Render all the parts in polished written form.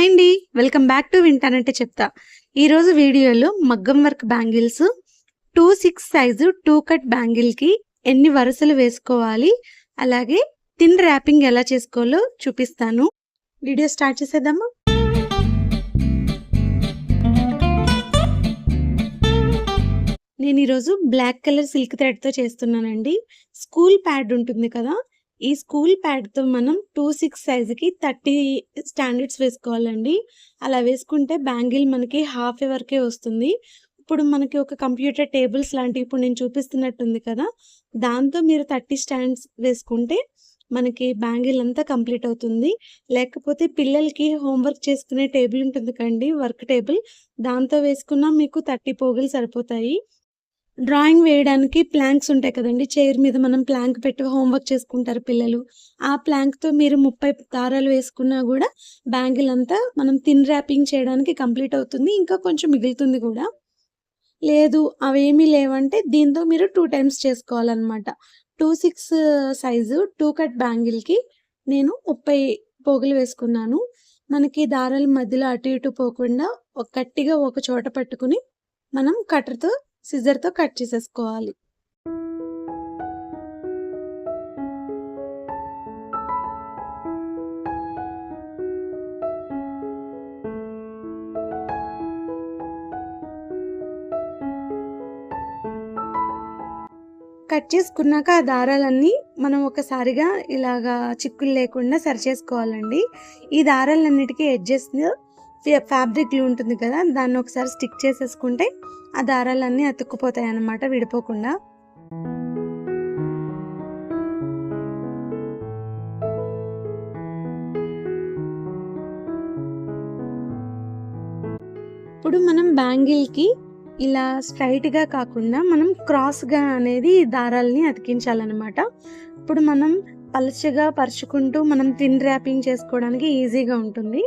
Hi అండి. Welcome back to వింటానంటే చెప్తా. ఈరోజు వీడియోలో మగ్గం వర్క్ బ్యాంగిల్స్ 2/6 సైజు 2 కట్ బ్యాంగిల్‌కి ఎన్ని వరుసలు వేసుకోవాలి, అలాగే థిన్ ర్యాపింగ్ ఎలా చేసుకోవాలో చూపిస్తాను. వీడియో స్టార్ట్ చేసేద్దామా? నేను ఈరోజు బ్లాక్ కలర్ సిల్క్ థ్రెడ్‌తో చేస్తున్నానండి. స్కూల్ ప్యాడ్ ఉంటుంది కదా! ఈ స్కూల్ ప్యాడ్‌తో మనం 2/6 సైజుకి 30 స్టాండర్డ్స్ వేసుకోవాలండి. అలా వేసుకుంటే బ్యాంగిల్ మనకి హాఫ్ వరకే వస్తుంది. ఇప్పుడు మనకి ఒక కంప్యూటర్ టేబుల్స్ లాంటివి ఇప్పుడు నేను చూపిస్తున్నట్టుంది కదా! దాంతో మీరు 30 స్టాండ్స్ వేసుకుంటే మనకి బ్యాంగిల్ అంతా కంప్లీట్ అవుతుంది. లేకపోతే పిల్లలకి హోంవర్క్ చేసుకునే టేబుల్ ఉంటుంది కండి, వర్క్ టేబుల్. దాంతో వేసుకున్నా మీకు 30 పోగులు సరిపోతాయి. డ్రాయింగ్ వేయడానికి ప్లాంక్స్ ఉంటాయి కదండీ! చైర్ మీద మనం ప్లాంక్ పెట్టి హోంవర్క్ చేసుకుంటారు పిల్లలు. ఆ ప్లాంక్‌తో మీరు 30 దారాలు వేసుకున్నా గూడా బ్యాంగిల్ అంతా మనం థిన్ ర్యాపింగ్ చేయడానికి కంప్లీట్ అవుతుంది. ఇంకా కొంచెం మిగులుతుంది గూడా. లేదు అవేమీ లేవంటే దీంతో మీరు 2 టైమ్స్ చేసుకోవాలనమాట. 2/6 సైజు 2 కట్ బ్యాంగిల్‌కి నేను 30 పోగులు వేసుకున్నాను. మనకి దారాలు మధ్యలో అటు ఇటు పోకుండా గట్టిగా ఒక చోట పట్టుకుని మనం సిజర్‌తో కట్ చేసేసుకోవాలి. కట్ చేసుకున్నాక ఆ దారాలన్నీ మనం ఒకసారిగా ఇలాగా చిక్కులు లేకుండా సరిచేసుకోవాలండి. ఈ దారాలన్నిటికీ ఎడ్జెస్‌లో ఫ్యాబ్రిక్ గ్లూ ఉంటుంది కదా! దాన్ని ఒకసారి స్టిక్ చేసేసుకుంటే ఆ దారాలన్నీ అతుక్కుపోతాయన్నమాట విడిపోకుండా. ఇప్పుడు మనం బ్యాంగిల్‌కి ఇలా స్ట్రెయిట్‌గా కాకుండా మనం క్రాస్‌గా అనేది దారాల్ని అతికించాలనమాట. ఇప్పుడు మనం పలుచగా పరుచుకుంటూ మనం థిన్ ర్యాపింగ్ చేసుకోవడానికి ఈజీగా ఉంటుంది.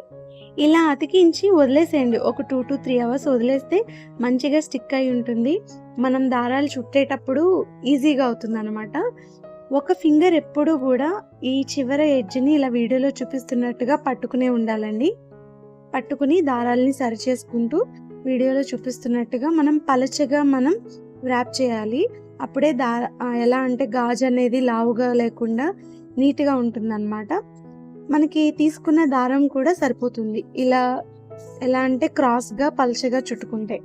ఇలా అతికించి వదిలేసేయండి. ఒక 2-3 అవర్స్ వదిలేస్తే మంచిగా స్టిక్ అయి ఉంటుంది. మనం దారాలు చుట్టేటప్పుడు ఈజీగా అవుతుందనమాట. ఒక ఫింగర్ ఎప్పుడూ గూడా ఈ చివర ఎడ్జ్‌ని ఇలా వీడియోలో చూపిస్తున్నట్టుగా పట్టుకునే ఉండాలండి. పట్టుకుని దారాల్ని సరిచేసుకుంటూ వీడియోలో చూపిస్తున్నట్టుగా మనం పలచగా వ్రాప్ చేయాలి. అప్పుడే ఎలా అంటే గాజు అనేది లావుగా లేకుండా నీట్‌గా ఉంటుందన్నమాట. మనకి తీసుకున్న దారం కూడా సరిపోతుంది. ఎలా అంటే క్రాస్‌గా పలచగా చుట్టుకుంటే.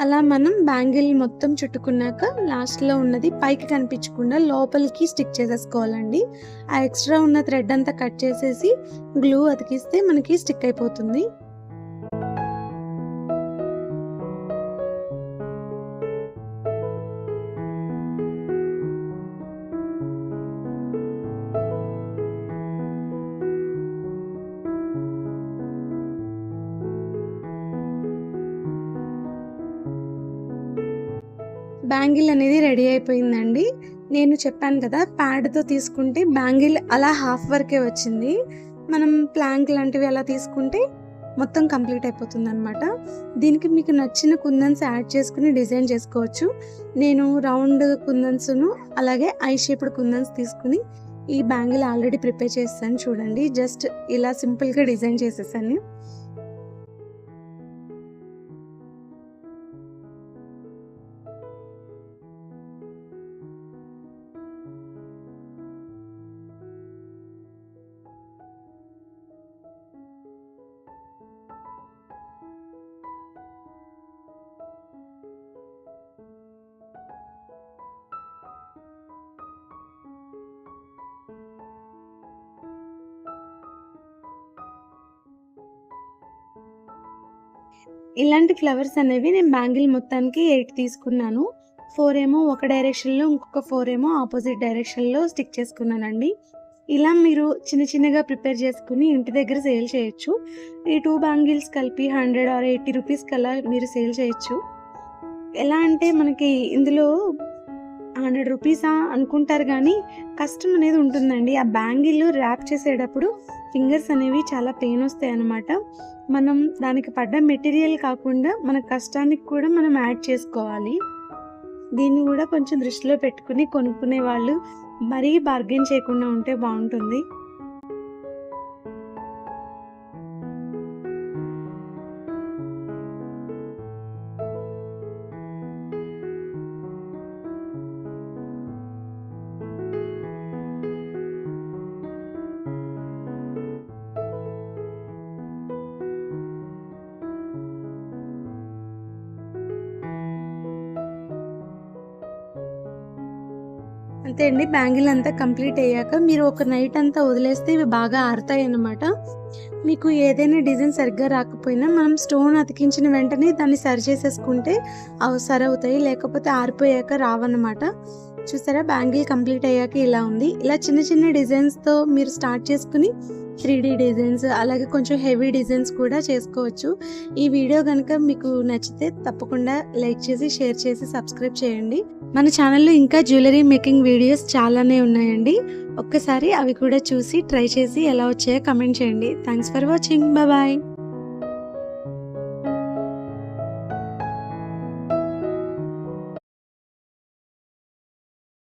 అలా మనం బ్యాంగిల్ మొత్తం చుట్టుకున్నాక లాస్ట్లో ఉన్నది పైకి కనిపించకుండా లోపలికి స్టిక్ చేసేసుకోవాలండి. ఆ ఎక్స్ట్రా ఉన్న థ్రెడ్ అంతా కట్ చేసేసి గ్లూ అతికిస్తే మనకి స్టిక్ అయిపోతుంది. బ్యాంగిల్ అనేది రెడీ అయిపోయిందండి. నేను చెప్పాను కదా, ప్యాడ్తో తీసుకుంటే బ్యాంగిల్ అలా హాఫ్ వరకే వచ్చింది. మనం ప్లాంక్ లాంటివి అలా తీసుకుంటే మొత్తం కంప్లీట్ అయిపోతుంది అనమాట. దీనికి మీకు నచ్చిన కుందన్స్ యాడ్ చేసుకుని డిజైన్ చేసుకోవచ్చు. నేను రౌండ్ కుందన్స్ను అలాగే ఐ షేప్డ్ కుందన్స్ తీసుకుని ఈ బ్యాంగిల్ ఆల్రెడీ ప్రిపేర్ చేస్తాను చూడండి. జస్ట్ ఇలా సింపుల్గా డిజైన్ చేసేసాను. ఇలాంటి ఫ్లవర్స్ అనేవి నేను బ్యాంగిల్ మొత్తానికి 8 తీసుకున్నాను. 4 ఏమో ఒక డైరెక్షన్లో, ఇంకొక 4 ఏమో ఆపోజిట్ డైరెక్షన్లో స్టిక్ చేసుకున్నానండి. ఇలా మీరు చిన్న చిన్నగా ప్రిపేర్ చేసుకుని ఇంటి దగ్గర సేల్ చేయొచ్చు. ఈ 2 బ్యాంగిల్స్ కలిపి 100 ఆర్ 80 రూపీస్కి అలా మీరు సేల్ చేయొచ్చు. ఎలా అంటే మనకి ఇందులో 100 రూపీసా అనుకుంటారు కానీ కష్టం అనేది ఉంటుందండి. ఆ బ్యాంగిల్ ర్యాప్ చేసేటప్పుడు ఫింగర్స్ అనేవి చాలా పెయిన్ వస్తాయి అన్నమాట. మనం దానికి పడ్డ మెటీరియల్ కాకుండా మన కష్టానికి కూడా మనం యాడ్ చేసుకోవాలి. దీన్ని కూడా కొంచెం దృష్టిలో పెట్టుకుని కొనుక్కునే వాళ్ళు మరీ బార్గెన్ చేయకుండా ఉంటే బాగుంటుంది. అంతే అండి. బ్యాంగిల్ అంతా కంప్లీట్ అయ్యాక మీరు ఒక నైట్ అంతా వదిలేస్తే ఇవి బాగా ఆరుతాయి అన్నమాట. మీకు ఏదైనా డిజైన్ సరిగ్గా రాకపోయినా మనం స్టోన్ అతికించిన వెంటనే దాన్ని సరి చేసేసుకుంటే అవి సరి అవుతాయి, లేకపోతే ఆరిపోయాక రావన్నమాట. చూసారా, బ్యాంగిల్ కంప్లీట్ అయ్యాక ఇలా ఉంది. ఇలా చిన్న చిన్న డిజైన్స్తో మీరు స్టార్ట్ చేసుకుని 3D డిజైన్స్ అలాగే కొంచెం హెవీ డిజైన్స్ కూడా చేసుకోవచ్చు. ఈ వీడియో కనుక మీకు నచ్చితే తప్పకుండా లైక్ చేసి, షేర్ చేసి, సబ్స్క్రైబ్ చేయండి. మన ఛానల్లో ఇంకా జ్యువెలరీ మేకింగ్ వీడియోస్ చాలానే ఉన్నాయండి. ఒక్కసారి అవి కూడా చూసి ట్రై చేసి ఎలా వచ్చాయో కమెంట్ చేయండి. Thanks for watching. బాయ్.